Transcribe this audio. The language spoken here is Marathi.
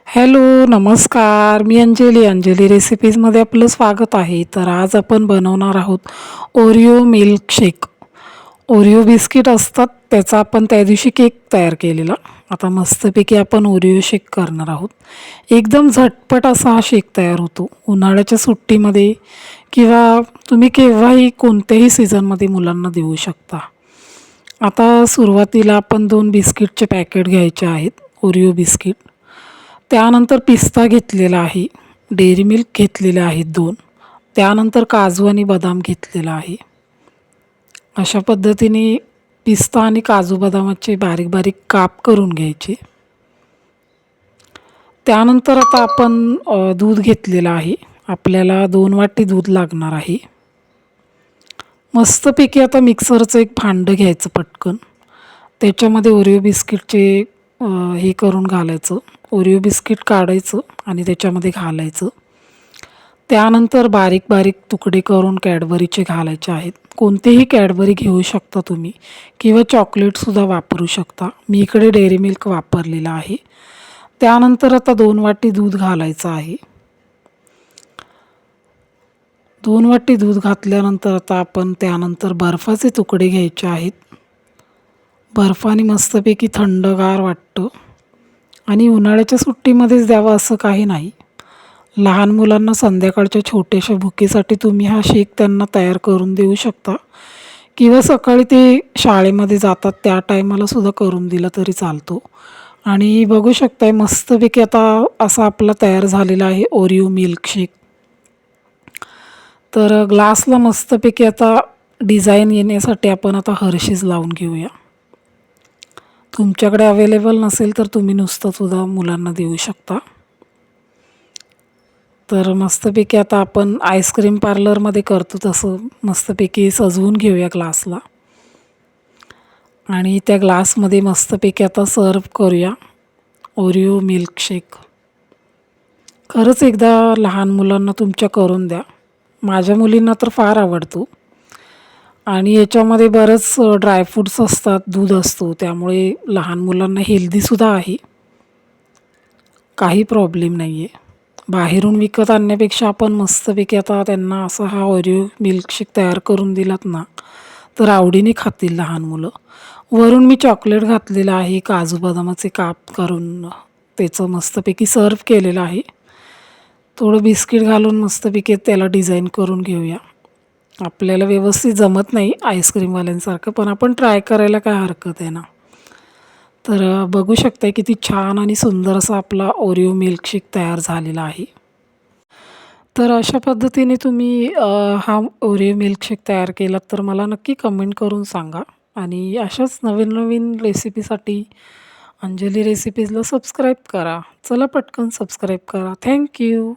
हॅलो, नमस्कार. मी अंजली रेसिपीजमध्ये आपलं स्वागत आहे. तर आज आपण बनवणार आहोत ओरिओ मिल्कशेक. ओरिओ बिस्किट असतात, त्याचा आपण त्या दिवशी केक तयार केलेला. आता मस्तपैकी आपण ओरिओ शेक करणार आहोत. एकदम झटपट असा हा शेक तयार होतो. उन्हाळ्याच्या सुट्टीमध्ये किंवा तुम्ही केव्हाही कोणत्याही सीझनमध्ये मुलांना देऊ शकता. आता सुरुवातीला आपण 2 बिस्किटचे पॅकेट घ्यायचे आहेत, ओरिओ बिस्किट. त्यानंतर पिस्ता घेतलेला आहे, डेअरी मिल्क घेतलेले आहेत 2. त्यानंतर काजू आणि बदाम घेतलेला आहे. अशा पद्धतीने पिस्ता आणि काजू बदामाचे बारीक बारीक काप करून घ्यायचे. त्यानंतर आता आपण दूध घेतलेलं आहे. आपल्याला 2 वाटी दूध लागणार आहे. मस्तपैकी आता मिक्सरचं एक भांडं घ्यायचं पटकन. त्याच्यामध्ये ओरिओ बिस्किटचे हे करून घालायचं. ओरिओ बिस्किट काढायचं आणि त्याच्यामध्ये घालायचं. त्यानंतर बारीक बारीक तुकडे करून कॅडबरीचे घालायचे आहेत. कोणतेही कॅडबरी घेऊ शकता तुम्ही किंवा चॉकलेटसुद्धा वापरू शकता. मी इकडे डेअरी मिल्क वापरलेलं आहे. त्यानंतर आता 2 वाटी दूध घालायचं आहे. 2 वाटी दूध घातल्यानंतर आता आपण त्यानंतर बर्फाचे तुकडे घ्यायचे आहेत. बर्फाने मस्तपैकी थंडगार वाटतं आणि उन्हाळ्याच्या सुट्टीमध्येच द्यावं असं काही नाही. लहान मुलांना संध्याकाळच्या छोट्याशा भुकेसाठी तुम्ही हा शेक त्यांना तयार करून देऊ शकता किंवा सकाळी ते शाळेमध्ये जातात त्या टायमाला सुद्धा करून दिलं तरी चालतो. आणि बघू शकताय मस्तपैकी आता असा आपला तयार झालेला आहे ओरिओ मिल्कशेक. तर ग्लासला मस्तपैकी आता डिझाईन येण्यासाठी आपण आता हर्षीज लावून घेऊया. तुमच्याकडे अवेलेबल नसेल तर तुम्ही नुसतंसुद्धा मुलांना देऊ शकता. तर मस्तपैकी आता आपण आईस्क्रीम पार्लरमध्ये करतो तसं मस्तपैकी सजवून घेऊया ग्लासला आणि त्या ग्लासमध्ये मस्तपैकी आता सर्व करूया ओरिओ मिल्कशेक. खरंच एकदा लहान मुलांना तुमच्या करून द्या. माझ्या मुलींना तर फार आवडतो आणि याच्यामध्ये बरंच ड्रायफ्रूट्स असतात, दूध असतो, त्यामुळे लहान मुलांना हेल्दीसुद्धा आहे. काही प्रॉब्लेम नाही आहे. बाहेरून विकत आणण्यापेक्षा आपण मस्तपैकी आता त्यांना असा हा ओरिओ मिल्कशेक तयार करून दिलात ना तर आवडीने खातील लहान मुलं. वरून मी चॉकलेट घातलेलं आहे, काजू बदामाचे काप करून त्याचं मस्तपैकी सर्व केलेलं आहे. थोडं बिस्किट घालून मस्तपैकी त्याला डिझाईन करून घेऊया. आपल्याला व्यवस्थित जमत नाही आईस्क्रीमवाल्यांसारखं, पण आपण ट्राय करायला काय हरकत आहे ना. तर बघू शकताय किती छान आणि सुंदर असा आपला ओरिओ मिल्कशेक तयार झालेला आहे. तर अशा पद्धतीने तुम्ही हा ओरिओ मिल्कशेक तयार केलात तर मला नक्की कमेंट करून सांगा आणि अशाच नवीन नवीन रेसिपीसाठी अंजली रेसिपीजला सबस्क्राईब करा. चला पटकन सबस्क्राईब करा. थँक्यू.